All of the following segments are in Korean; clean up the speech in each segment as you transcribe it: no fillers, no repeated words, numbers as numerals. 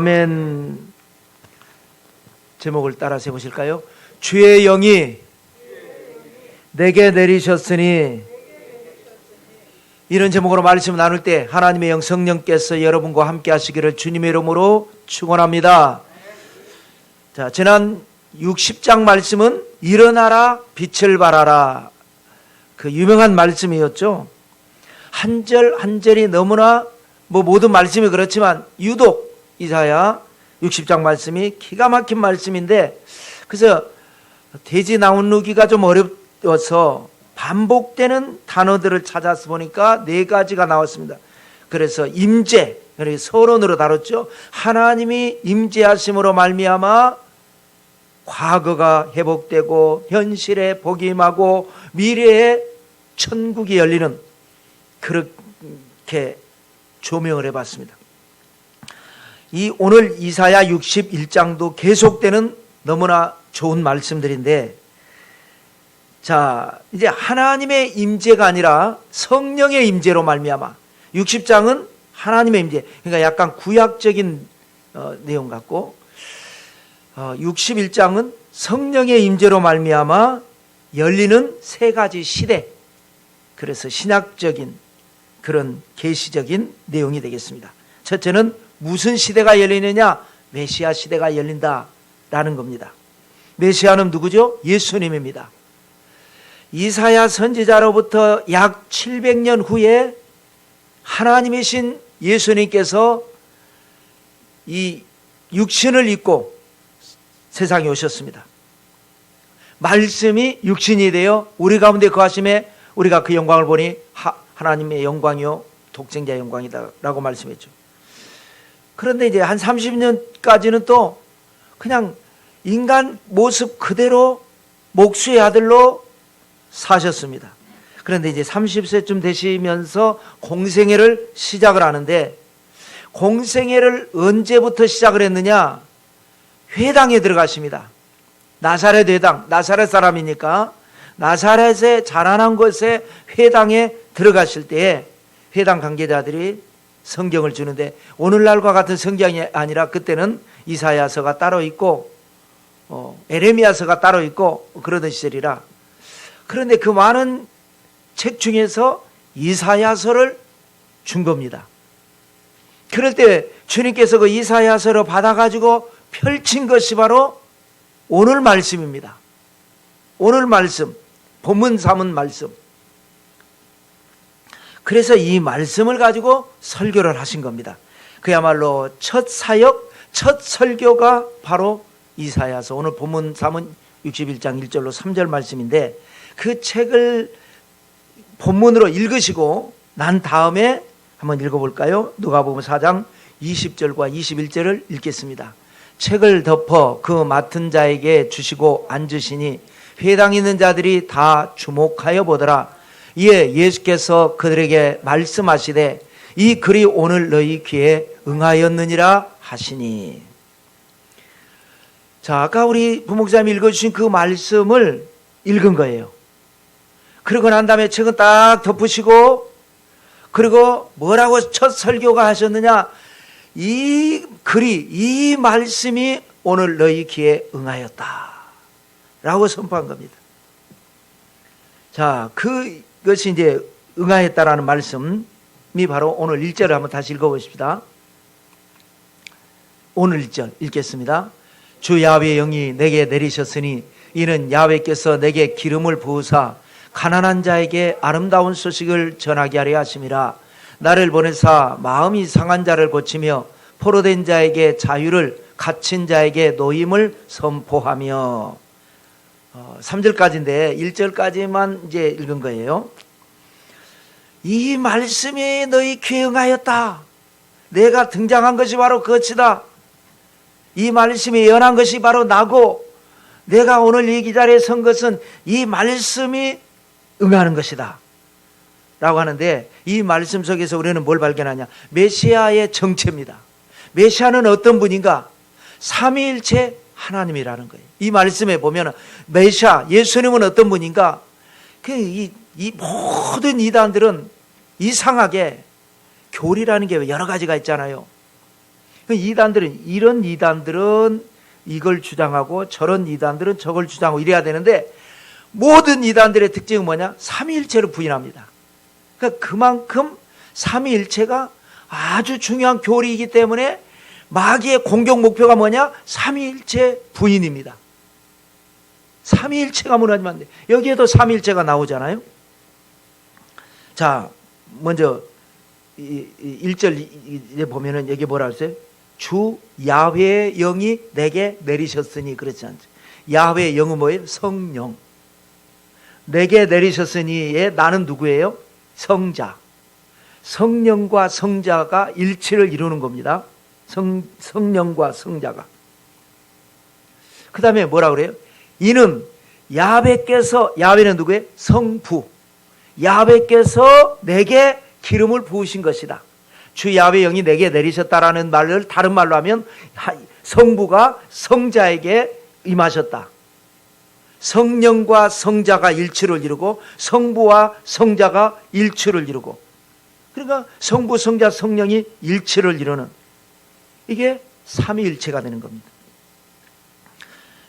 아멘. 제목을 따라서 해보실까요? 주의 영이 내게 내리셨으니. 이런 제목으로 말씀 나눌 때 하나님의 영 성령께서 여러분과 함께 하시기를 주님의 이름으로 축원합니다. 자, 지난 60장 말씀은 일어나라 빛을 발하라, 그 유명한 말씀이었죠. 한 절 한 절이 너무나 모든 말씀이 그렇지만 유독 이사야 60장 말씀이 기가 막힌 말씀인데, 그래서 돼지 나누기가 좀 어려워서 반복되는 단어들을 찾아서 보니까 4가지가 나왔습니다. 그래서 임재, 서론으로 다뤘죠. 하나님이 임재하심으로 말미암아 과거가 회복되고 현실에 복이 임하고 미래에 천국이 열리는, 그렇게 조명을 해봤습니다. 이 오늘 이사야 61장도 계속되는 너무나 좋은 말씀들인데, 자, 이제 하나님의 임재가 아니라 성령의 임재로 말미암아, 60장은 하나님의 임재, 그러니까 약간 구약적인 내용 같고, 61장은 성령의 임재로 말미암아 열리는 3가지 시대, 그래서 신약적인 그런 계시적인 내용이 되겠습니다. 첫째는 무슨 시대가 열리느냐? 메시아 시대가 열린다라는 겁니다. 메시아는 누구죠? 예수님입니다. 이사야 선지자로부터 약 700년 후에 하나님이신 예수님께서 이 육신을 입고 세상에 오셨습니다. 말씀이 육신이 되어 우리 가운데 거하심에 우리가 그 영광을 보니 하나님의 영광이요 독생자의 영광이다 라고 말씀했죠. 그런데 이제 한 30년까지는 또 그냥 인간 모습 그대로 목수의 아들로 사셨습니다. 그런데 이제 30세쯤 되시면서 공생애를 시작을 하는데, 공생애를 언제부터 시작을 했느냐? 회당에 들어가십니다. 나사렛 회당, 나사렛 사람이니까 나사렛에 자라난 곳에 회당에 들어가실 때에 회당 관계자들이 성경을 주는데, 오늘날과 같은 성경이 아니라 그때는 이사야서가 따로 있고 에레미야서가 따로 있고 그러던 시절이라, 그런데 그 많은 책 중에서 이사야서를 준 겁니다. 그럴 때 주님께서 그 이사야서를 받아가지고 펼친 것이 바로 오늘 말씀입니다. 오늘 말씀, 본문 삼은 말씀. 그래서 이 말씀을 가지고 설교를 하신 겁니다. 그야말로 첫 사역, 첫 설교가 바로 이사야서, 오늘 본문 삼은 61장 1절로 3절 말씀인데, 그 책을 본문으로 읽으시고 난 다음에 한번 읽어볼까요? 누가복음 4장 20절과 21절을 읽겠습니다. 책을 덮어 그 맡은 자에게 주시고 앉으시니 회당에 있는 자들이 다 주목하여 보더라. 이에 예수께서 그들에게 말씀하시되 이 글이 오늘 너희 귀에 응하였느니라 하시니. 자, 아까 우리 부목사님이 읽어주신 그 말씀을 읽은 거예요. 그러고 난 다음에 책은 딱 덮으시고, 그리고 뭐라고 첫 설교가 하셨느냐? 이 글이, 이 말씀이 오늘 너희 귀에 응하였다 라고 선포한 겁니다. 자, 그것이 이제 응하였다라는 말씀이 바로 오늘 1절을 한번 다시 읽어보십시다. 오늘 1절 읽겠습니다. 주 야훼의 영이 내게 내리셨으니 이는 야훼께서 내게 기름을 부으사 가난한 자에게 아름다운 소식을 전하게 하려 하심이라. 나를 보내사 마음이 상한 자를 고치며 포로된 자에게 자유를, 갇힌 자에게 노임을 선포하며. 3절까지인데 1절까지만 이제 읽은 거예요. 이 말씀이 너희 귀에 응하였다. 내가 등장한 것이 바로 그것이다. 이 말씀이 예언한 것이 바로 나고, 내가 오늘 이 자리에 선 것은 이 말씀이 응하는 것이다 라고 하는데, 이 말씀 속에서 우리는 뭘 발견하냐? 메시아의 정체입니다. 메시아는 어떤 분인가? 삼위일체 하나님이라는 거예요. 이 말씀에 보면 메시아, 예수님은 어떤 분인가? 이 모든 이단들은 이상하게 교리라는 게 여러 가지가 있잖아요. 이단들은, 이런 이단들은 이걸 주장하고 저런 이단들은 저걸 주장하고 이래야 되는데, 모든 이단들의 특징은 뭐냐? 삼위일체를 부인합니다. 그러니까 그만큼 삼위일체가 아주 중요한 교리이기 때문에 마귀의 공격 목표가 뭐냐? 삼위일체 부인입니다. 삼위일체가 무너지면 안 돼. 여기에도 삼위일체가 나오잖아요. 자, 먼저 1절 보면은 여기 뭐라 했어요? 주 야훼의 영이 내게 내리셨으니, 그렇지 않죠? 야훼의 영은 뭐예요? 성령. 내게 내리셨으니에 나는 누구예요? 성자. 성령과 성자가 일치를 이루는 겁니다. 성령과 성자가. 그 다음에 뭐라 그래요? 이는 야훼께서, 야훼는 누구예요? 성부. 야훼께서 내게 기름을 부으신 것이다. 주 야훼 영이 내게 내리셨다라는 말을 다른 말로 하면 성부가 성자에게 임하셨다. 성령과 성자가 일치를 이루고 성부와 성자가 일치를 이루고, 그러니까 성부, 성자, 성령이 일치를 이루는, 이게 삼위일체가 되는 겁니다.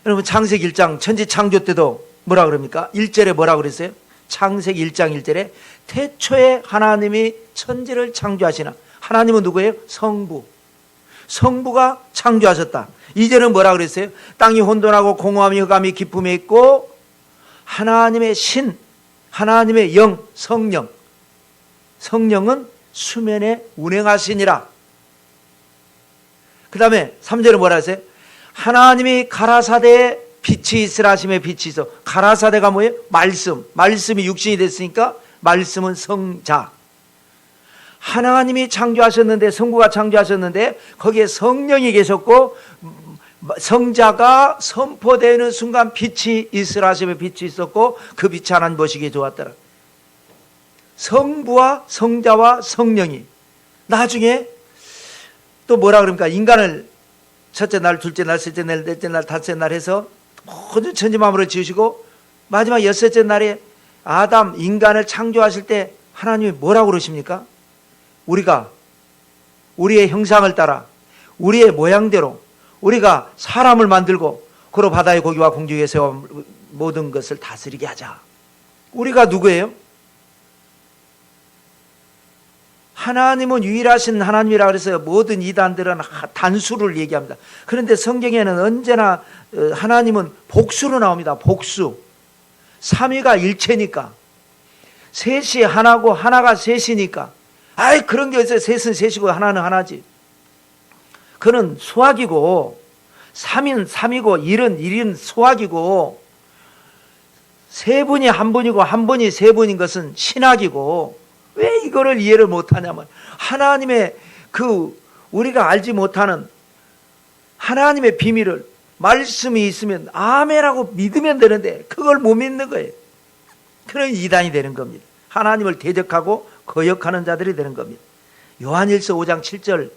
여러분, 창세기 1장 천지 창조 때도 뭐라 그럽니까? 1절에 뭐라 그랬어요? 창세기 1장 1절에 태초에 하나님이 천지를 창조하시나. 하나님은 누구예요? 성부. 성부가 창조하셨다. 이제는 뭐라 그랬어요? 땅이 혼돈하고 공허함이 흑암이 깊음에 있고 하나님의 신, 하나님의 영, 성령. 성령은 수면에 운행하시니라. 그 다음에 3절은 뭐라 했어요? 하나님이 가라사대에 빛이 있으라 하심에 빛이 있어. 가라사대가 뭐예요? 말씀. 말씀이 육신이 됐으니까 말씀은 성자. 하나님이 창조하셨는데, 성부가 창조하셨는데 거기에 성령이 계셨고 성자가 선포되는 순간 빛이 있으라 하시면 빛이 있었고 그 빛이 하나님 보시기에 좋았더라. 성부와 성자와 성령이 나중에 또 뭐라 그럽니까? 인간을 첫째 날, 둘째 날, 셋째 날, 넷째 날, 다섯째 날 해서 모든 천지만물을 지으시고 마지막 여섯째 날에 아담, 인간을 창조하실 때 하나님이 뭐라고 그러십니까? 우리가 우리의 형상을 따라 우리의 모양대로 우리가 사람을 만들고 그로 바다의 고기와 공중 위에 세워 모든 것을 다스리게 하자. 우리가 누구예요? 하나님은 유일하신 하나님이라 그래서 모든 이단들은 단수를 얘기합니다. 그런데 성경에는 언제나 하나님은 복수로 나옵니다. 복수. 삼위가 일체니까. 셋이 하나고 하나가 셋이니까. 아이, 그런 게 어디서 셋은 셋이고 하나는 하나지. 그는 수학이고, 삼인 삼이고, 일은 수학이고, 세 분이 한 분이고 한 분이 세 분인 것은 신학이고, 왜 이거를 이해를 못하냐면 하나님의 우리가 알지 못하는 하나님의 비밀을 말씀이 있으면 아멘하고 믿으면 되는데 그걸 못 믿는 거예요. 그런 이단이 되는 겁니다. 하나님을 대적하고 거역하는 자들이 되는 겁니다. 요한일서 5장 7절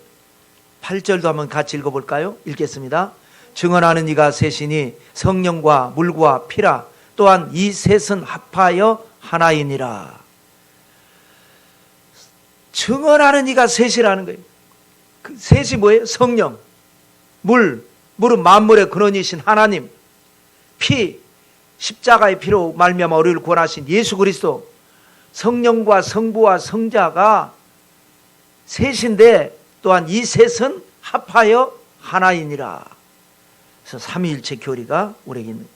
8절도 한번 같이 읽어볼까요? 읽겠습니다. 증언하는 이가 셋이니 성령과 물과 피라. 또한 이 셋은 합하여 하나이니라. 증언하는 이가 셋이라는 거예요. 그 셋이 뭐예요? 성령, 물은 만물의 근원이신 하나님, 피, 십자가의 피로 말미암아 우리를 구원하신 예수 그리스도, 성령과 성부와 성자가 셋인데 또한 이 셋은 합하여 하나이니라. 그래서 삼위일체 교리가 우리에게 있는.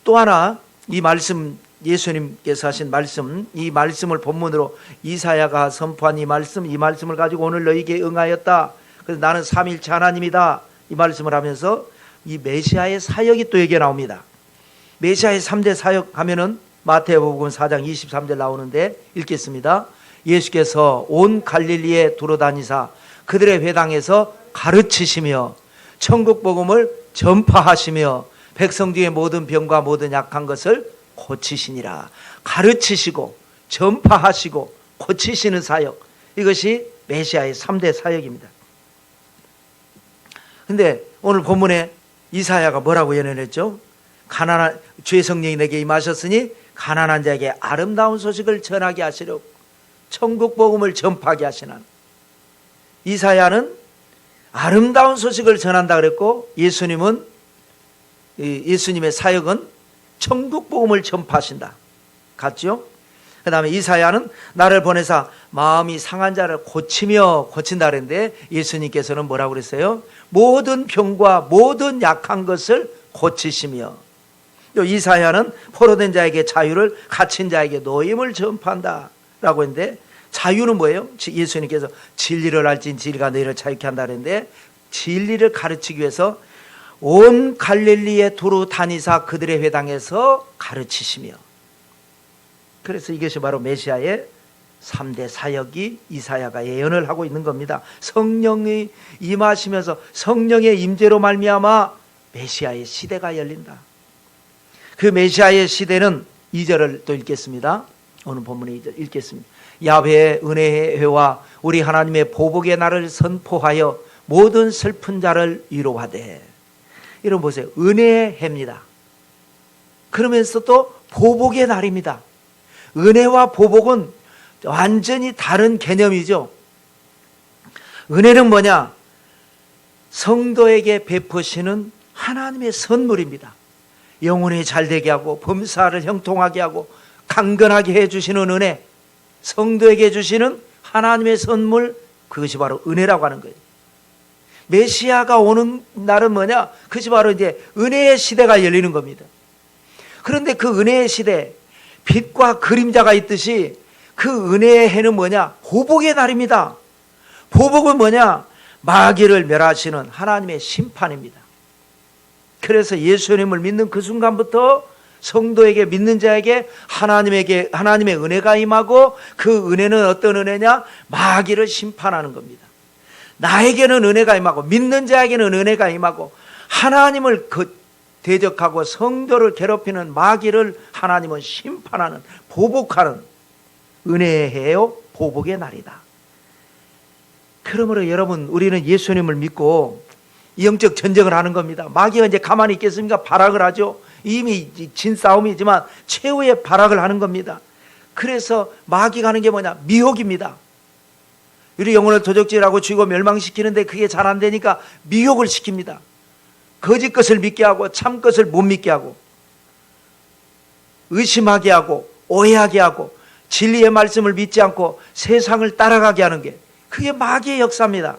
또 하나, 이 말씀, 예수님께서 하신 말씀, 이 말씀을 본문으로 이사야가 선포한 이 말씀을 가지고 오늘 너희에게 응하였다. 그래서 나는 삼위일체 하나님이다. 이 말씀을 하면서 이 메시아의 사역이 또 여기에 나옵니다. 메시아의 3대 사역 하면은 마태복음 4장 23절 나오는데 읽겠습니다. 예수께서 온 갈릴리에 두루다니사 그들의 회당에서 가르치시며 천국 복음을 전파하시며 백성 중의 모든 병과 모든 약한 것을 고치시니라. 가르치시고 전파하시고 고치시는 사역, 이것이 메시아의 3대 사역입니다. 근데 오늘 본문에 이사야가 뭐라고 예언했죠? 가난한 주의 성령이 내게 임하셨으니 가난한 자에게 아름다운 소식을 전하게 하시려고 천국 복음을 전파하게 하시는. 이사야는 아름다운 소식을 전한다 그랬고, 예수님의 사역은 천국 복음을 전파하신다. 같죠? 그 다음에 이사야는 나를 보내사 마음이 상한 자를 고친다 그랬는데, 예수님께서는 뭐라고 그랬어요? 모든 병과 모든 약한 것을 고치시며, 또 이사야는 포로된 자에게 자유를, 갇힌 자에게 노임을 전파한다 라고 했는데, 자유는 뭐예요? 예수님께서 진리를 알진 진리가 너희를 자유케 한다 그랬는데, 진리를 가르치기 위해서 온 갈릴리에 두루 다니사 그들의 회당에서 가르치시며, 그래서 이것이 바로 메시아의 3대 사역이 이사야가 예언을 하고 있는 겁니다. 성령이 임하시면서 성령의 임재로 말미암아 메시아의 시대가 열린다. 그 메시아의 시대는 2절을 또 읽겠습니다. 오늘 본문의 2절 읽겠습니다. 야훼의 은혜의 해와 우리 하나님의 보복의 날을 선포하여 모든 슬픈 자를 위로하되. 이런 보세요. 은혜의 해입니다. 그러면서 또 보복의 날입니다. 은혜와 보복은 완전히 다른 개념이죠. 은혜는 뭐냐? 성도에게 베푸시는 하나님의 선물입니다. 영혼이 잘되게 하고 범사를 형통하게 하고 강건하게 해주시는 은혜, 성도에게 주시는 하나님의 선물, 그것이 바로 은혜라고 하는 거예요. 메시아가 오는 날은 뭐냐? 그것이 바로 이제 은혜의 시대가 열리는 겁니다. 그런데 그 은혜의 시대, 빛과 그림자가 있듯이 그 은혜의 해는 뭐냐? 보복의 날입니다. 보복은 뭐냐? 마귀를 멸하시는 하나님의 심판입니다. 그래서 예수님을 믿는 그 순간부터 성도에게, 믿는 자에게 하나님의 은혜가 임하고, 그 은혜는 어떤 은혜냐? 마귀를 심판하는 겁니다. 나에게는 은혜가 임하고, 믿는 자에게는 은혜가 임하고, 하나님을 대적하고 성도를 괴롭히는 마귀를 하나님은 심판하는, 보복하는 은혜의 해요, 보복의 날이다. 그러므로 여러분, 우리는 예수님을 믿고 영적 전쟁을 하는 겁니다. 마귀가 이제 가만히 있겠습니까? 발악을 하죠. 이미 진 싸움이지만 최후의 발악을 하는 겁니다. 그래서 마귀가 하는 게 뭐냐? 미혹입니다. 우리 영혼을 도적질하고 죽이고 멸망시키는데 그게 잘 안 되니까 미혹을 시킵니다. 거짓 것을 믿게 하고 참 것을 못 믿게 하고, 의심하게 하고 오해하게 하고, 진리의 말씀을 믿지 않고 세상을 따라가게 하는 게, 그게 마귀의 역사입니다.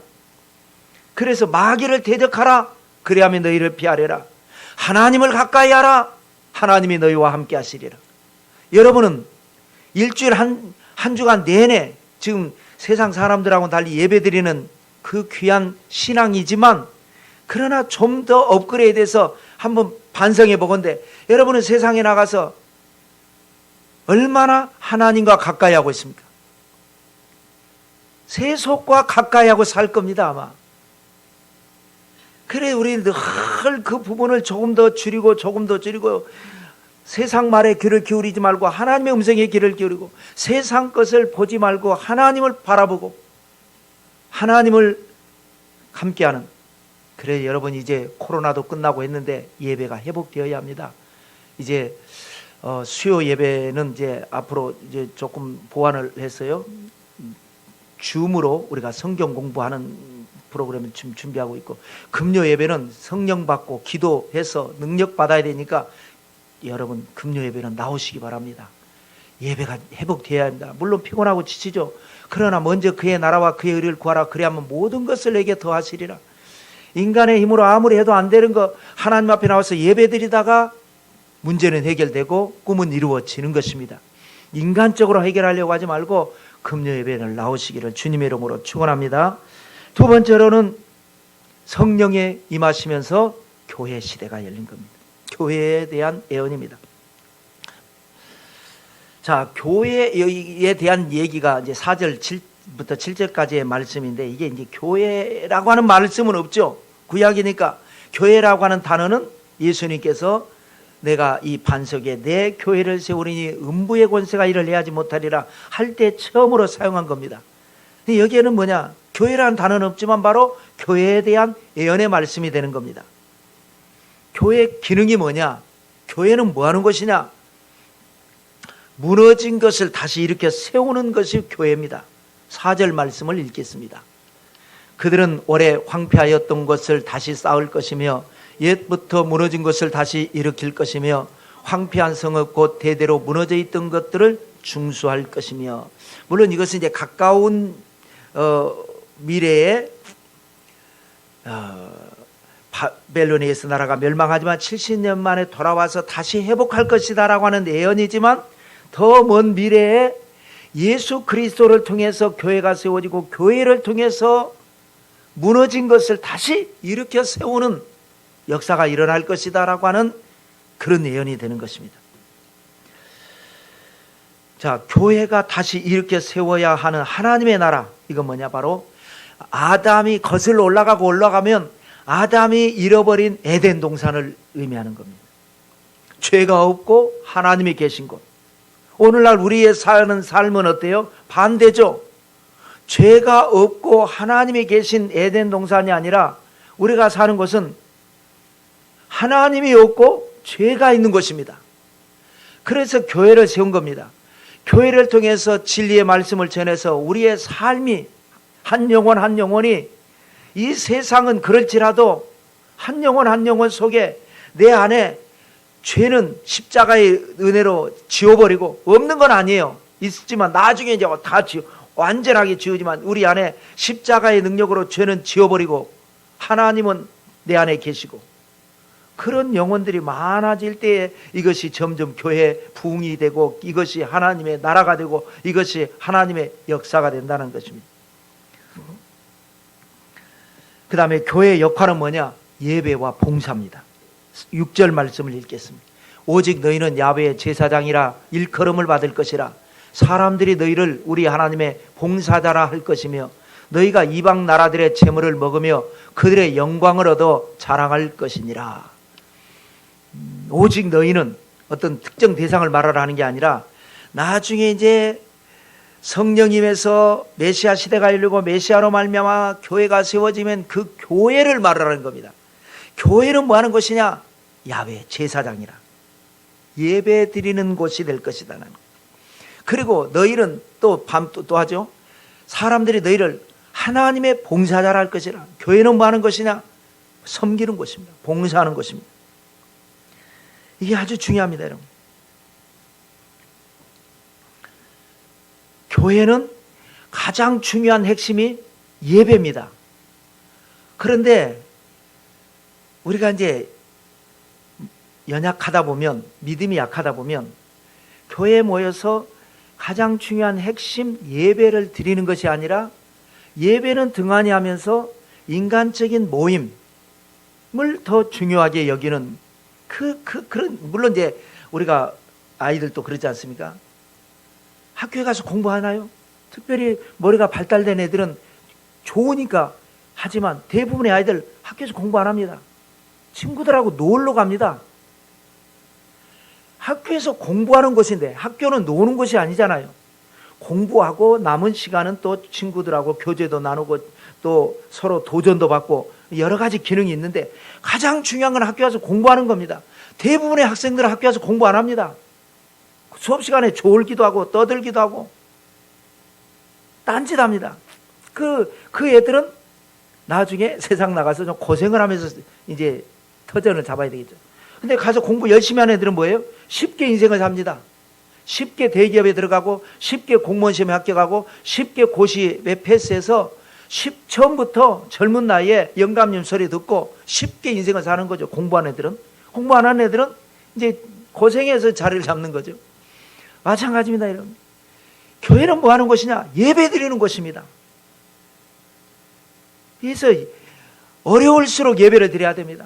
그래서 마귀를 대적하라. 그리하면 너희를 피하리라. 하나님을 가까이 하라. 하나님이 너희와 함께 하시리라. 여러분은 일주일 한 주간 내내 지금 세상 사람들하고는 달리 예배드리는 그 귀한 신앙이지만, 그러나 좀 더 업그레이드해서 한번 반성해 보건대, 여러분은 세상에 나가서 얼마나 하나님과 가까이 하고 있습니까? 세속과 가까이 하고 살 겁니다, 아마. 그래, 우리는 늘 그 부분을 조금 더 줄이고 세상 말에 귀를 기울이지 말고 하나님의 음성에 귀를 기울이고, 세상 것을 보지 말고 하나님을 바라보고 하나님을 함께하는. 그래, 여러분, 이제 코로나도 끝나고 했는데 예배가 회복되어야 합니다. 이제 수요 예배는 이제 앞으로 이제 조금 보완을 했어요. 줌으로 우리가 성경 공부하는 프로그램을 지금 준비하고 있고, 금요 예배는 성령 받고 기도해서 능력 받아야 되니까 여러분 금요 예배는 나오시기 바랍니다. 예배가 회복되어야 합니다. 물론 피곤하고 지치죠. 그러나 먼저 그의 나라와 그의 의를 구하라. 그리하면 모든 것을 내게 더하시리라. 인간의 힘으로 아무리 해도 안 되는 거 하나님 앞에 나와서 예배드리다가 문제는 해결되고 꿈은 이루어지는 것입니다. 인간적으로 해결하려고 하지 말고 금요 예배를 나오시기를 주님의 이름으로 축원합니다. 두 번째로는 성령에 임하시면서 교회 시대가 열린 겁니다. 교회에 대한 예언입니다. 자, 교회에 대한 얘기가 이제 4절부터 7절까지의 말씀인데, 이게 이제 교회라고 하는 말씀은 없죠. 구약이니까. 교회라고 하는 단어는 예수님께서 내가 이 반석에 내 교회를 세우리니 음부의 권세가 이를 해하지 못하리라 할 때 처음으로 사용한 겁니다. 근데 여기에는 뭐냐? 교회라는 단어는 없지만 바로 교회에 대한 예언의 말씀이 되는 겁니다. 교회의 기능이 뭐냐? 교회는 뭐 하는 것이냐? 무너진 것을 다시 일으켜 세우는 것이 교회입니다. 4절 말씀을 읽겠습니다. 그들은 오래 황폐하였던 것을 다시 쌓을 것이며 옛부터 무너진 것을 다시 일으킬 것이며 황폐한 성읍 곧 대대로 무너져 있던 것들을 중수할 것이며. 물론 이것은 이제 가까운 미래에 바벨로니아에서 나라가 멸망하지만 70년 만에 돌아와서 다시 회복할 것이다라고 하는 예언이지만, 더 먼 미래에 예수 그리스도를 통해서 교회가 세워지고 교회를 통해서 무너진 것을 다시 일으켜 세우는 역사가 일어날 것이다라고 하는 그런 예언이 되는 것입니다. 자, 교회가 다시 일으켜 세워야 하는 하나님의 나라, 이건 뭐냐? 바로 아담이 거슬러 올라가면 아담이 잃어버린 에덴 동산을 의미하는 겁니다. 죄가 없고 하나님이 계신 곳. 오늘날 우리의 사는 삶은 어때요? 반대죠. 죄가 없고 하나님이 계신 에덴 동산이 아니라 우리가 사는 곳은 하나님이 없고 죄가 있는 곳입니다. 그래서 교회를 세운 겁니다. 교회를 통해서 진리의 말씀을 전해서 우리의 삶이 한 영혼 한 영혼이, 이 세상은 그럴지라도 한 영혼 한 영혼 속에 내 안에 죄는 십자가의 은혜로 지워버리고, 없는 건 아니에요. 있지만 나중에 이제 다 완전하게 지우지만 우리 안에 십자가의 능력으로 죄는 지워버리고 하나님은 내 안에 계시고, 그런 영혼들이 많아질 때에 이것이 점점 교회 부흥이 되고 이것이 하나님의 나라가 되고 이것이 하나님의 역사가 된다는 것입니다. 그 다음에 교회의 역할은 뭐냐? 예배와 봉사입니다. 6절 말씀을 읽겠습니다. 오직 너희는 야훼의 제사장이라 일컬음을 받을 것이라. 사람들이 너희를 우리 하나님의 봉사자라 할 것이며 너희가 이방 나라들의 재물을 먹으며 그들의 영광을 얻어 자랑할 것이니라. 오직 너희는 어떤 특정 대상을 말하라는 게 아니라 나중에 이제 성령님에서 메시아 시대가 이르고 메시아로 말미암아 교회가 세워지면 그 교회를 말하라는 겁니다. 교회는 뭐 하는 것이냐? 야훼 제사장이라 예배 드리는 곳이 될 것이다. 그리고 너희는 또 하죠. 사람들이 너희를 하나님의 봉사자라 할 것이라. 교회는 뭐 하는 것이냐? 섬기는 곳입니다. 봉사하는 곳입니다. 이게 아주 중요합니다, 여러분. 교회는 가장 중요한 핵심이 예배입니다. 그런데 우리가 이제 연약하다 보면, 믿음이 약하다 보면 교회에 모여서 가장 중요한 핵심 예배를 드리는 것이 아니라 예배는 등한히 하면서 인간적인 모임을 더 중요하게 여기는 그런, 물론 이제 우리가 아이들도 그러지 않습니까? 학교에 가서 공부하나요? 특별히 머리가 발달된 애들은 좋으니까 하지만 대부분의 아이들 학교에서 공부 안 합니다. 친구들하고 놀러 갑니다. 학교에서 공부하는 곳인데 학교는 노는 곳이 아니잖아요. 공부하고 남은 시간은 또 친구들하고 교제도 나누고 또 서로 도전도 받고 여러 가지 기능이 있는데 가장 중요한 건 학교 가서 공부하는 겁니다. 대부분의 학생들은 학교 가서 공부 안 합니다. 수업 시간에 졸기도 하고 떠들기도 하고 딴짓합니다. 그 애들은 나중에 세상 나가서 좀 고생을 하면서 이제 터전을 잡아야 되겠죠. 근데 가서 공부 열심히 하는 애들은 뭐예요? 쉽게 인생을 삽니다. 쉽게 대기업에 들어가고 쉽게 공무원 시험에 합격하고 쉽게 고시에 패스해서 처음부터 젊은 나이에 영감님 소리 듣고 쉽게 인생을 사는 거죠. 공부하는 애들은. 공부 안 하는 애들은 이제 고생해서 자리를 잡는 거죠. 마찬가지입니다, 여러분. 교회는 뭐 하는 곳이냐? 예배 드리는 곳입니다. 그래서 어려울수록 예배를 드려야 됩니다.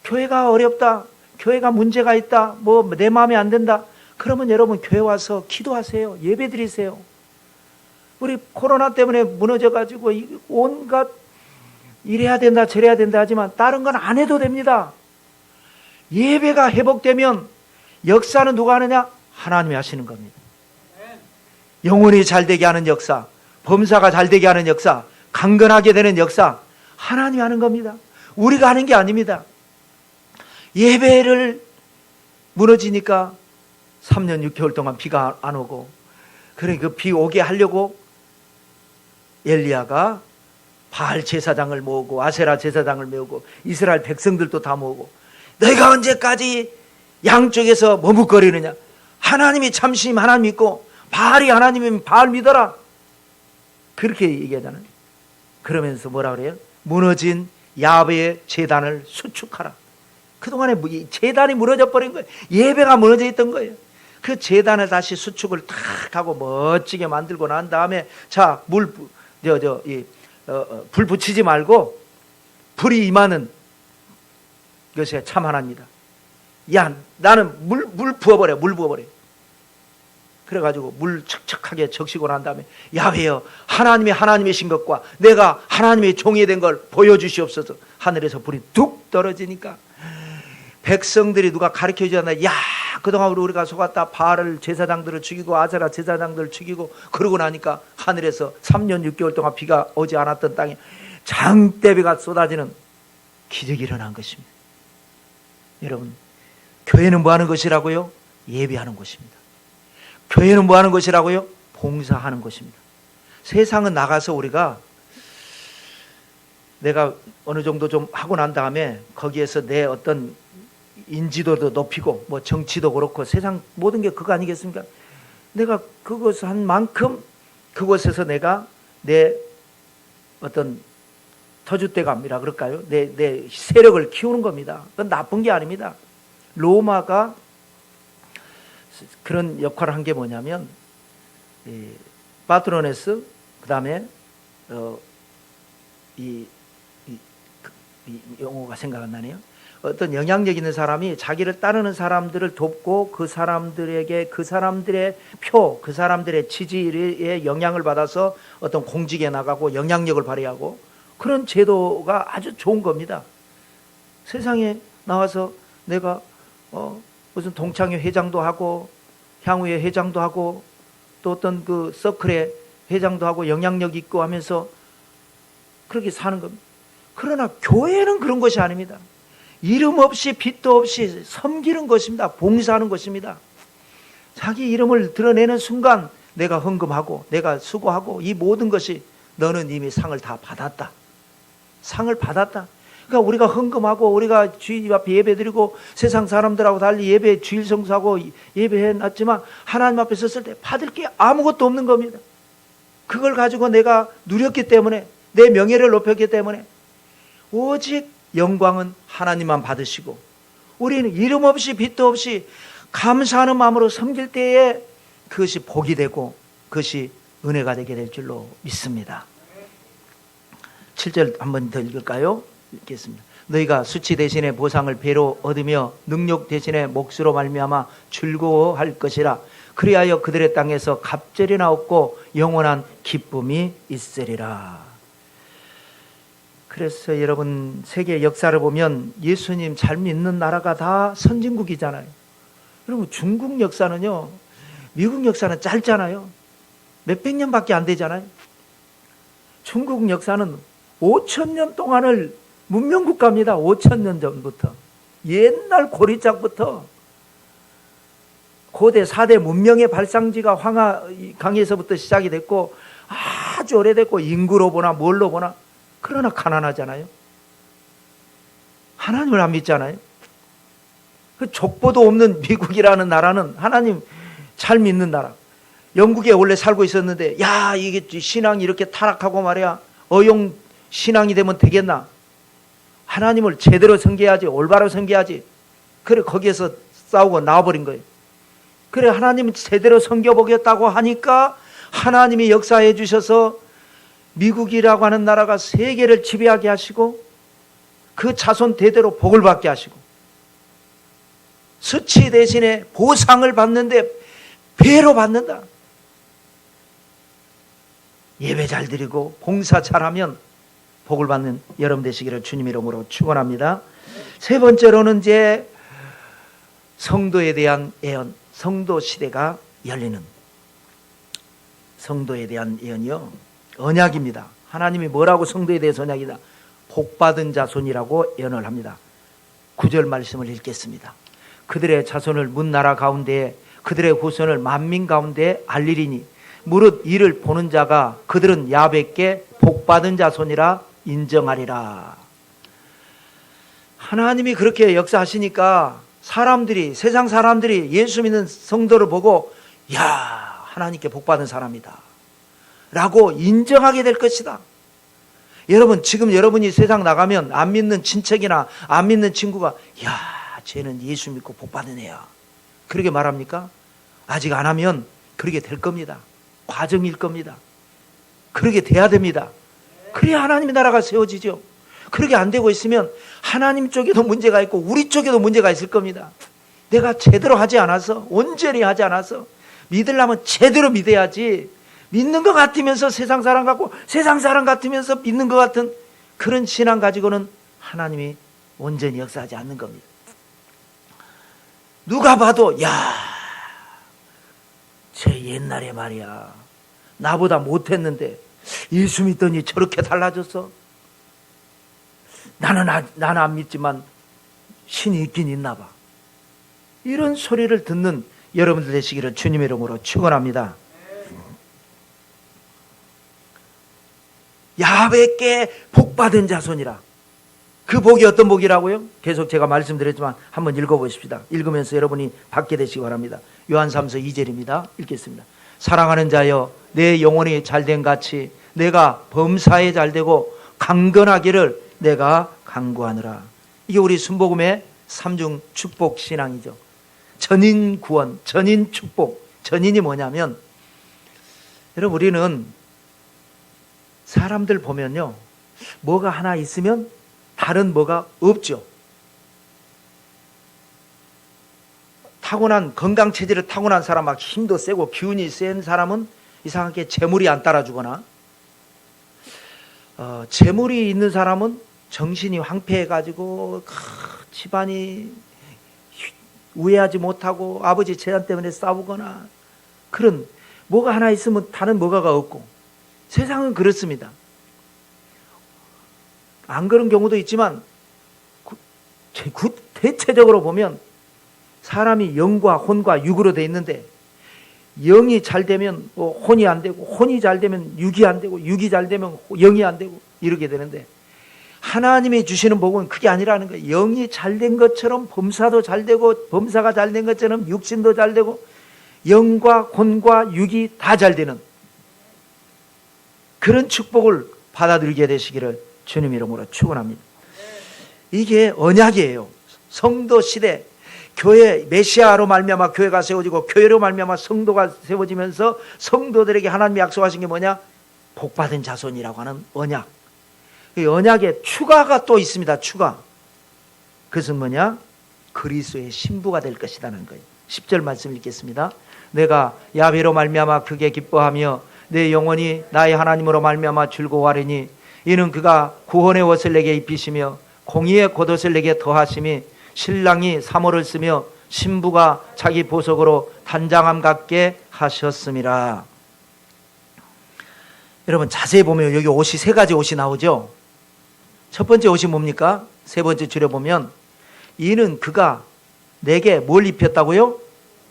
교회가 어렵다, 교회가 문제가 있다, 뭐 내 마음에 안 든다, 그러면 여러분 교회 와서 기도하세요. 예배 드리세요. 우리 코로나 때문에 무너져가지고 온갖 이래야 된다 저래야 된다 하지만 다른 건 안 해도 됩니다. 예배가 회복되면 역사는 누가 하느냐? 하나님이 하시는 겁니다. 영혼이 잘되게 하는 역사, 범사가 잘되게 하는 역사, 강건하게 되는 역사, 하나님이 하는 겁니다. 우리가 하는 게 아닙니다. 예배를 무너지니까 3년 6개월 동안 비가 안 오고, 그러니 그 비 오게 하려고 엘리야가 바알 제사장을 모으고 아세라 제사장을 모으고 이스라엘 백성들도 다 모으고, 너희가 언제까지 양쪽에서 머뭇거리느냐? 하나님이 참신 하나님 믿고 바알이 하나님이면 바알 믿어라, 그렇게 얘기하잖아요. 그러면서 뭐라 그래요? 무너진 야훼의 제단을 수축하라. 그동안에 제단이 무너져 버린 거예요. 예배가 무너져 있던 거예요. 그 제단을 다시 수축을 탁 하고 멋지게 만들고 난 다음에, 자, 불 붙이지 말고 불이 임하는 것이 참 하나입니다. 야, 나는 물 부어버려. 그래가지고 물 척척하게 적시고 난 다음에, 야훼여, 하나님이 하나님이신 것과 내가 하나님의 종이 된 걸 보여주시옵소서. 하늘에서 불이 뚝 떨어지니까 백성들이 누가 가르쳐주지 않나, 야, 그동안 우리가 속았다. 바알 제사장들을 죽이고 아세라 제사장들을 죽이고 그러고 나니까 하늘에서 3년 6개월 동안 비가 오지 않았던 땅에 장대비가 쏟아지는 기적이 일어난 것입니다. 여러분, 교회는 뭐 하는 것이라고요? 예배하는 것입니다. 교회는 뭐 하는 것이라고요? 봉사하는 것입니다. 세상은 나가서 우리가 내가 어느 정도 좀 하고 난 다음에 거기에서 내 어떤 인지도도 높이고 뭐 정치도 그렇고 세상 모든 게 그거 아니겠습니까? 내가 그것을 한 만큼 그곳에서 내가 내 어떤 터줏대감이라 그럴까요? 내 세력을 키우는 겁니다. 그건 나쁜 게 아닙니다. 로마가 그런 역할을 한 게 뭐냐면, 파트로네스, 그 다음에 이 용어가 생각 안 나네요. 어떤 영향력 있는 사람이 자기를 따르는 사람들을 돕고 그 사람들에게 그 사람들의 표, 그 사람들의 지지에 영향을 받아서 어떤 공직에 나가고 영향력을 발휘하고, 그런 제도가 아주 좋은 겁니다. 세상에 나와서 내가 무슨 동창회 회장도 하고 향후회 회장도 하고 또 어떤 그 서클의 회장도 하고 영향력 있고 하면서 그렇게 사는 겁니다. 그러나 교회는 그런 것이 아닙니다. 이름 없이 빚도 없이 섬기는 것입니다. 봉사하는 것입니다. 자기 이름을 드러내는 순간 내가 헌금하고 내가 수고하고 이 모든 것이 너는 이미 상을 다 받았다. 상을 받았다. 그러니까 우리가 헌금하고 우리가 주님 앞에 예배드리고 세상 사람들하고 달리 예배 주일 성수하고 예배해놨지만 하나님 앞에 섰을 때 받을 게 아무것도 없는 겁니다. 그걸 가지고 내가 누렸기 때문에, 내 명예를 높였기 때문에 오직 영광은 하나님만 받으시고, 우리는 이름 없이 빚도 없이 감사하는 마음으로 섬길 때에 그것이 복이 되고 그것이 은혜가 되게 될 줄로 믿습니다. 7절 한번 더 읽을까요? 읽겠습니다. 너희가 수치 대신에 보상을 배로 얻으며 능력 대신에 몫으로 말미암아 즐거워할 것이라. 그리하여 그들의 땅에서 갑절이나 없고 영원한 기쁨이 있으리라. 그래서 여러분, 세계 역사를 보면 예수님 잘 믿는 나라가 다 선진국이잖아요. 여러분, 중국 역사는요, 미국 역사는 짧잖아요. 몇백 년밖에 안 되잖아요. 중국 역사는 5,000년 동안을 문명국가입니다. 5,000년 전부터. 옛날 고리짝부터 고대 4대 문명의 발상지가 황하강에서부터 시작이 됐고 아주 오래됐고, 인구로 보나 뭘로 보나, 그러나 가난하잖아요. 하나님을 안 믿잖아요. 그 족보도 없는 미국이라는 나라는 하나님 잘 믿는 나라. 영국에 원래 살고 있었는데, 야, 이게 신앙이 이렇게 타락하고 말이야, 어용 신앙이 되면 되겠나? 하나님을 제대로 섬겨야지, 올바로 섬겨야지. 그래, 거기에서 싸우고 나와버린 거예요. 그래, 하나님을 제대로 섬겨보겠다고 하니까 하나님이 역사해 주셔서 미국이라고 하는 나라가 세계를 지배하게 하시고 그 자손 대대로 복을 받게 하시고, 수치 대신에 보상을 받는데 배로 받는다. 예배 잘 드리고 봉사 잘하면 복을 받는 여러분 되시기를 주님 이름으로 축원합니다. 세 번째로는 이제 성도에 대한 예언, 성도 시대가 열리는, 성도에 대한 예언이요, 언약입니다. 하나님이 뭐라고 성도에 대해서 언약이다? 복받은 자손이라고 예언을 합니다. 9절 말씀을 읽겠습니다. 그들의 자손을 문 나라 가운데 그들의 후손을 만민 가운데 알리리니 무릇 이를 보는 자가 그들은 야훼께 복받은 자손이라 인정하리라. 하나님이 그렇게 역사하시니까 사람들이, 세상 사람들이 예수 믿는 성도를 보고 야, 하나님께 복받은 사람이다 라고 인정하게 될 것이다. 여러분, 지금 여러분이 세상 나가면 안 믿는 친척이나 안 믿는 친구가 야, 쟤는 예수 믿고 복받은 애야, 그렇게 말합니까? 아직 안 하면 그렇게 될 겁니다. 과정일 겁니다. 그렇게 돼야 됩니다. 그래야 하나님의 나라가 세워지죠. 그렇게 안 되고 있으면 하나님 쪽에도 문제가 있고 우리 쪽에도 문제가 있을 겁니다. 내가 제대로 하지 않아서, 온전히 하지 않아서, 믿으려면 제대로 믿어야지, 믿는 것 같으면서 세상 사람 같고 세상 사람 같으면서 믿는 것 같은 그런 신앙 가지고는 하나님이 온전히 역사하지 않는 겁니다. 누가 봐도 야, 쟤 옛날에 말이야 나보다 못했는데 예수 믿더니 저렇게 달라졌어. 나는 안 믿지만 신이 있긴 있나 봐. 이런 소리를 듣는 여러분들 되시기를 주님의 이름으로 축원합니다. 야훼께 복받은 자손이라. 그 복이 어떤 복이라고요? 계속 제가 말씀드렸지만 한번 읽어보십시다. 읽으면서 여러분이 받게 되시기 바랍니다. 요한 3서 2절입니다. 읽겠습니다. 사랑하는 자여, 내 영혼이 잘된 같이 내가 범사에 잘되고 강건하기를 내가 간구하느라. 이게 우리 순복음의 삼중 축복 신앙이죠. 전인 구원, 전인 축복. 전인이 뭐냐면, 여러분, 우리는 사람들 보면요, 뭐가 하나 있으면 다른 뭐가 없죠. 타고난, 건강 체질을 타고난 사람, 막 힘도 세고 기운이 센 사람은 이상하게 재물이 안 따라주거나, 재물이 있는 사람은 정신이 황폐해가지고 집안이 우애하지 못하고 아버지 재산 때문에 싸우거나, 그런 뭐가 하나 있으면 다른 뭐가가 없고, 세상은 그렇습니다. 안 그런 경우도 있지만 대체적으로 보면 사람이 영과 혼과 육으로 돼 있는데, 영이 잘 되면 혼이 안 되고, 혼이 잘 되면 육이 안 되고, 육이 잘 되면 영이 안 되고, 이렇게 되는데, 하나님이 주시는 복은 그게 아니라는 거예요. 영이 잘 된 것처럼 범사도 잘 되고, 범사가 잘 된 것처럼 육신도 잘 되고, 영과 혼과 육이 다 잘 되는 그런 축복을 받아들이게 되시기를 주님 이름으로 축원합니다. 이게 언약이에요. 성도 시대, 교회, 메시아로 말미암아 교회가 세워지고, 교회로 말미암아 성도가 세워지면서 성도들에게 하나님이 약속하신 게 뭐냐? 복받은 자손이라고 하는 언약. 이 언약에 추가가 또 있습니다. 추가. 그것은 뭐냐? 그리스도의 신부가 될 것이라는 거예요. 10절 말씀 읽겠습니다. 내가 야훼로 말미암아 크게 기뻐하며 내 영혼이 나의 하나님으로 말미암아 즐거워하리니, 이는 그가 구원의 옷을 내게 입히시며 공의의 겉옷을 내게 더하심이, 신랑이 사모를 쓰며 신부가 자기 보석으로 단장함 같게 하셨음이라. 여러분, 자세히 보면 여기 옷이 세 가지 옷이 나오죠. 첫 번째 옷이 뭡니까? 세 번째 줄에 보면, 이는 그가 내게 뭘 입혔다고요?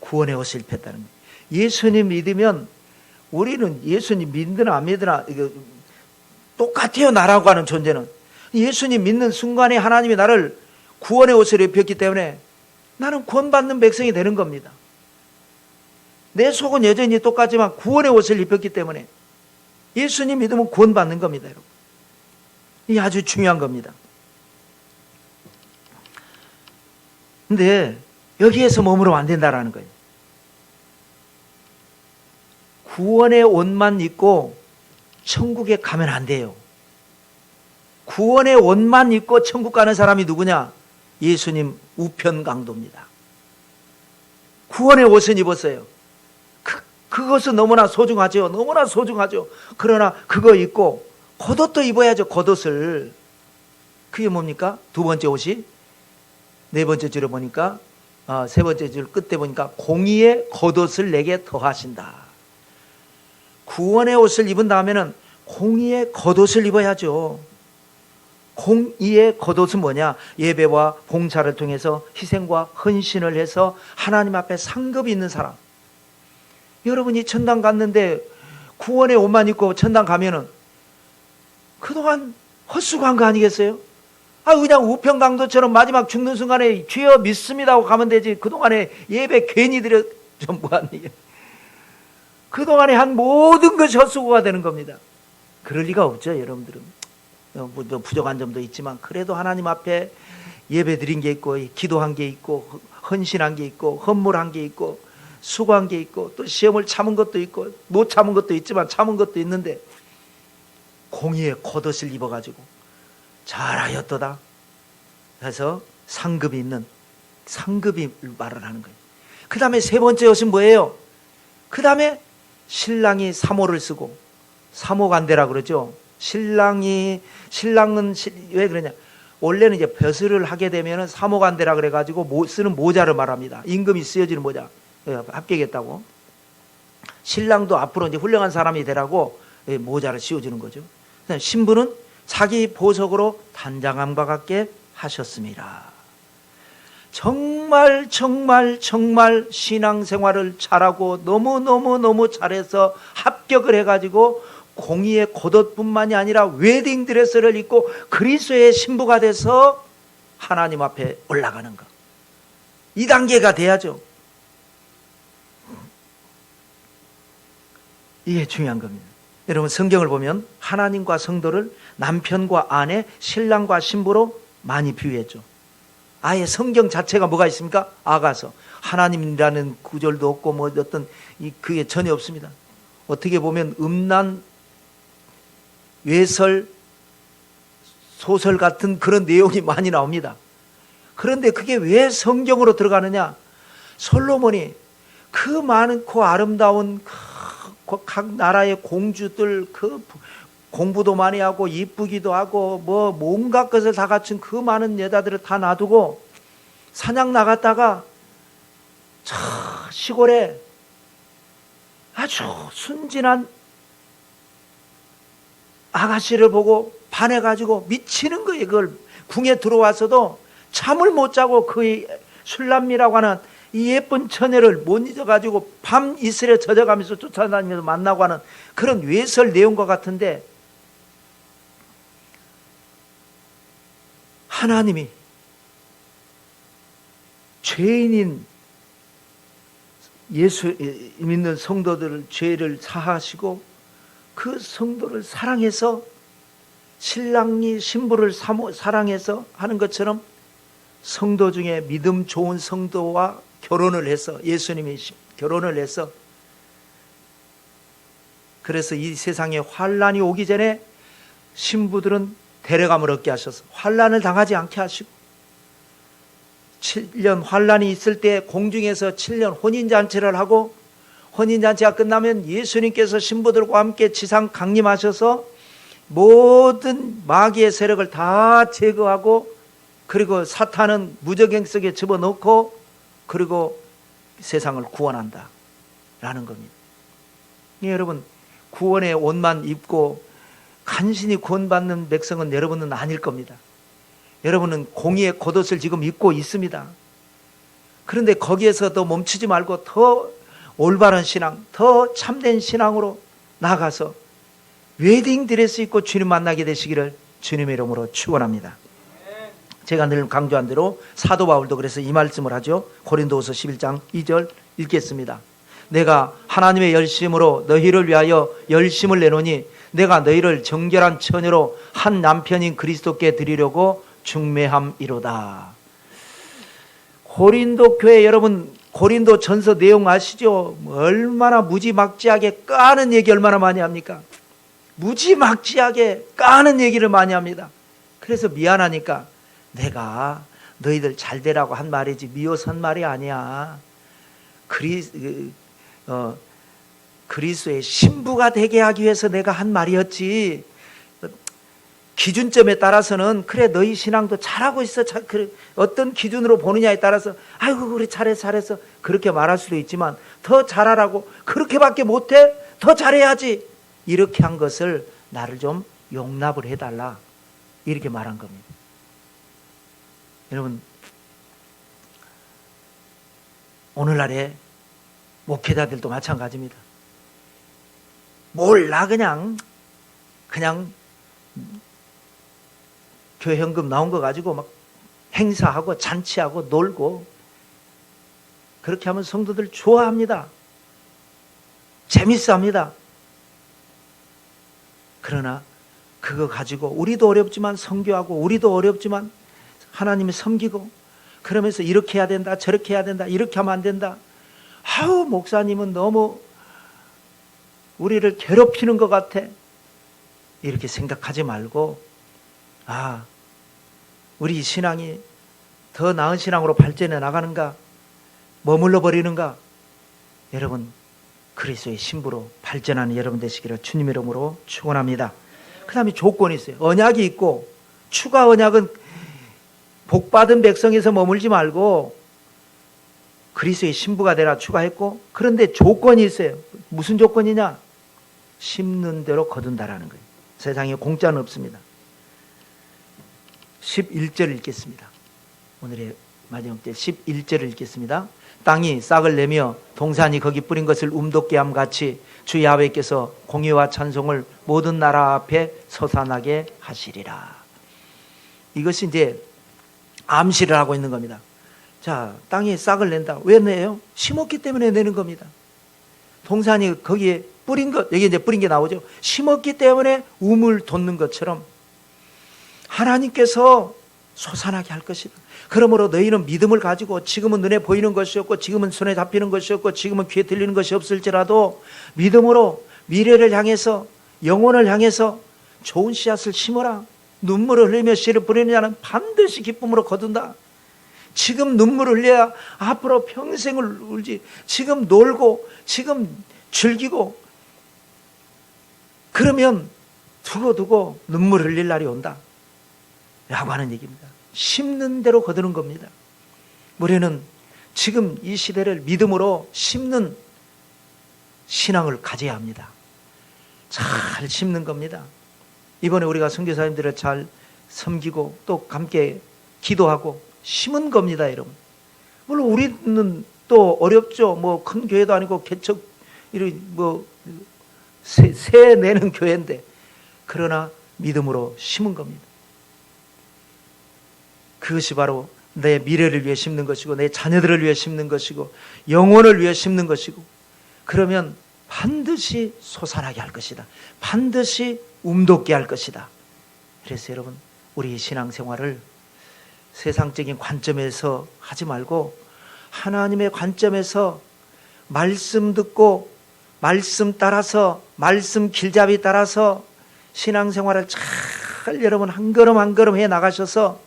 구원의 옷을 입혔다는 거예요. 예수님 믿으면, 우리는 예수님 믿으나 안 믿으나 이거 똑같아요. 나라고 하는 존재는. 예수님 믿는 순간에 하나님이 나를 구원의 옷을 입혔기 때문에 나는 구원받는 백성이 되는 겁니다. 내 속은 여전히 똑같지만 구원의 옷을 입혔기 때문에 예수님 믿으면 구원받는 겁니다, 여러분. 이게 아주 중요한 겁니다. 근데 여기에서 머무르면 안 된다라는 거예요. 구원의 옷만 입고 천국에 가면 안 돼요. 구원의 옷만 입고 천국 가는 사람이 누구냐? 예수님 우편 강도입니다. 구원의 옷은 입었어요. 그것은 너무나 소중하죠. 너무나 소중하죠. 그러나 그거 입고 겉옷도 입어야죠. 겉옷을. 그게 뭡니까? 두 번째 옷이, 네 번째 줄에 보니까, 세 번째 줄 끝에 보니까 공의의 겉옷을 내게 더하신다. 구원의 옷을 입은 다음에는 공의의 겉옷을 입어야죠. 공의의 겉옷은 뭐냐? 예배와 봉사를 통해서 희생과 헌신을 해서 하나님 앞에 상급이 있는 사람. 여러분이 천당 갔는데 구원의 옷만 입고 천당 가면은 그동안 헛수고한 거 아니겠어요? 그냥 우편강도처럼 마지막 죽는 순간에 주여 믿습니다 하고 가면 되지. 그동안에 예배 괜히 드려 좀 뭐한 얘기. 그동안에 한 모든 것이 헛수고가 되는 겁니다. 그럴 리가 없죠, 여러분들은. 부족한 점도 있지만 그래도 하나님 앞에 예배 드린 게 있고, 기도한 게 있고, 헌신한 게 있고, 헌물한 게 있고, 수고한 게 있고, 또 시험을 참은 것도 있고, 못 참은 것도 있지만 참은 것도 있는데, 공의의 겉옷을 입어가지고 잘하였도다 해서 상급이 있는, 상급이 말을 하는 거예요. 그 다음에 세 번째 옷은 뭐예요? 그 다음에 신랑이 사모를 쓰고, 사모간대라 그러죠. 신랑은 왜 그러냐? 원래는 이제 벼슬을 하게 되면은 사모간대라 그래가지고 쓰는 모자를 말합니다. 임금이 쓰여지는 모자. 합격했다고. 신랑도 앞으로 이제 훌륭한 사람이 되라고 모자를 씌워주는 거죠. 신부는 자기 보석으로 단장함과 같게 하셨습니다. 정말 신앙생활을 잘하고 너무 잘해서 합격을 해가지고 공의의 겉옷뿐만이 아니라 웨딩드레스를 입고 그리스도의 신부가 돼서 하나님 앞에 올라가는 것. 이 단계가 돼야죠. 이게 중요한 겁니다. 여러분, 성경을 보면 하나님과 성도를 남편과 아내, 신랑과 신부로 많이 비유했죠. 아예 성경 자체가 뭐가 있습니까? 아가서. 하나님이라는 구절도 없고 뭐 어떤 그게 전혀 없습니다. 어떻게 보면 음란, 외설, 소설 같은 그런 내용이 많이 나옵니다. 그런데 그게 왜 성경으로 들어가느냐? 솔로몬이 그 많고 아름다운 각 나라의 공주들, 그 공부도 많이 하고 이쁘기도 하고 뭐 온갖 것을 다 갖춘 그 많은 여자들을 다 놔두고 사냥 나갔다가 시골에 아주 순진한 아가씨를 보고 반해가지고 미치는 거예요. 그걸 궁에 들어와서도 잠을 못 자고 그 술람미라고 하는 이 예쁜 처녀를 못 잊어가지고 밤 이슬에 젖어가면서 쫓아다니면서 만나고 하는 그런 외설 내용과 같은데, 하나님이 죄인인 예수 믿는 성도들을 죄를 사하시고 그 성도를 사랑해서 신랑이 신부를 사랑해서 하는 것처럼 성도 중에 믿음 좋은 성도와 결혼을 해서, 예수님이 결혼을 해서, 그래서 이 세상에 환란이 오기 전에 신부들은 데려감을 얻게 하셔서 환란을 당하지 않게 하시고, 7년 환란이 있을 때 공중에서 7년 혼인잔치를 하고, 혼인잔치가 끝나면 예수님께서 신부들과 함께 지상 강림하셔서 모든 마귀의 세력을 다 제거하고, 그리고 사탄은 무저갱 속에 집어넣고, 그리고 세상을 구원한다 라는 겁니다. 여러분, 구원의 옷만 입고 간신히 구원받는 백성은 여러분은 아닐 겁니다. 여러분은 공의의 겉옷을 지금 입고 있습니다. 그런데 거기에서도 멈추지 말고 더 올바른 신앙, 더 참된 신앙으로 나아가서 웨딩드레스 입고 주님 만나게 되시기를 주님의 이름으로 축원합니다. 제가 늘 강조한 대로 사도 바울도 그래서 이 말씀을 하죠. 고린도후서 11장 2절 읽겠습니다. 내가 하나님의 열심으로 너희를 위하여 열심을 내노니 내가 너희를 정결한 처녀로 한 남편인 그리스도께 드리려고 중매함이로다. 고린도 교회 여러분, 고린도 전서 내용 아시죠? 얼마나 무지막지하게 까는 얘기 얼마나 많이 합니까? 무지막지하게 까는 얘기를 많이 합니다. 그래서 미안하니까 내가 너희들 잘 되라고 한 말이지 미워서 한 말이 아니야. 그리스도의 신부가 되게 하기 위해서 내가 한 말이었지. 기준점에 따라서는 그래 너희 신앙도 잘하고 있어. 어떤 기준으로 보느냐에 따라서 아이고 그래 잘했어 그렇게 말할 수도 있지만, 더 잘하라고 그렇게밖에 못해? 더 잘해야지. 이렇게 한 것을 나를 좀 용납을 해달라, 이렇게 말한 겁니다. 여러분, 오늘날의 목회자들도 마찬가지입니다. 몰라 그냥 교회 현금 나온 거 가지고 막 행사하고 잔치하고 놀고 그렇게 하면 성도들 좋아합니다. 재밌어합니다. 그러나 그거 가지고 우리도 어렵지만 선교하고 우리도 어렵지만 하나님을 섬기고 그러면서 이렇게 해야 된다 저렇게 해야 된다 이렇게 하면 안 된다. 아우 목사님은 너무 우리를 괴롭히는 것 같아. 이렇게 생각하지 말고 우리 신앙이 더 나은 신앙으로 발전해 나가는가 머물러 버리는가. 여러분 그리스도의 신부로 발전하는 여러분 되시기를 주님의 이름으로 축원합니다. 그 다음에 조건이 있어요. 언약이 있고 추가 언약은 복받은 백성에서 머물지 말고 그리스도의 신부가 되라 추가했고 그런데 조건이 있어요. 무슨 조건이냐? 심는 대로 거둔다라는 거예요. 세상에 공짜는 없습니다. 11절 읽겠습니다. 오늘의 마지막 절 11절을 읽겠습니다. 땅이 싹을 내며 동산이 거기 뿌린 것을 움돋게 함 같이 주 야훼께서 공의와 찬송을 모든 나라 앞에 솟아나게 하시리라. 이것이 이제 암시를 하고 있는 겁니다. 자, 땅이 싹을 낸다. 왜 내요? 심었기 때문에 내는 겁니다. 동산이 거기에 뿌린 것, 여기 이제 뿌린 게 나오죠. 심었기 때문에 우물 돋는 것처럼 하나님께서 솟아나게 할 것이다. 그러므로 너희는 믿음을 가지고 지금은 눈에 보이는 것이 없고 지금은 손에 잡히는 것이 없고 지금은 귀에 들리는 것이 없을지라도 믿음으로 미래를 향해서 영혼을 향해서 좋은 씨앗을 심어라. 눈물을 흘리며 씨를 뿌리는 자는 반드시 기쁨으로 거둔다. 지금 눈물을 흘려야 앞으로 평생을 울지. 지금 놀고 지금 즐기고 그러면 두고두고 눈물 흘릴 날이 온다 라고 하는 얘기입니다. 심는 대로 거두는 겁니다. 우리는 지금 이 시대를 믿음으로 심는 신앙을 가져야 합니다. 잘 심는 겁니다. 이번에 우리가 선교사님들을 잘 섬기고 또 함께 기도하고 심은 겁니다, 여러분. 물론 우리는 또 어렵죠. 뭐 큰 교회도 아니고 개척 새 내는 교회인데 그러나 믿음으로 심은 겁니다. 그것이 바로 내 미래를 위해 심는 것이고 내 자녀들을 위해 심는 것이고 영혼을 위해 심는 것이고 그러면 반드시 솟아나게 할 것이다. 반드시 움돋게 할 것이다. 그래서 여러분 우리 신앙생활을 세상적인 관점에서 하지 말고 하나님의 관점에서 말씀 듣고 말씀 따라서 말씀 길잡이 따라서 신앙생활을 잘 여러분 한 걸음 한 걸음 해 나가셔서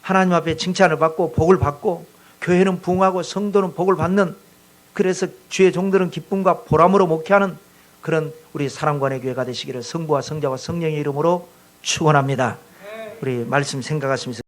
하나님 앞에 칭찬을 받고 복을 받고 교회는 부흥하고 성도는 복을 받는 그래서 주의 종들은 기쁨과 보람으로 목회하는 그런 우리 사랑관의 교회가 되시기를 성부와 성자와 성령의 이름으로 축원합니다. 우리 말씀 생각하시면서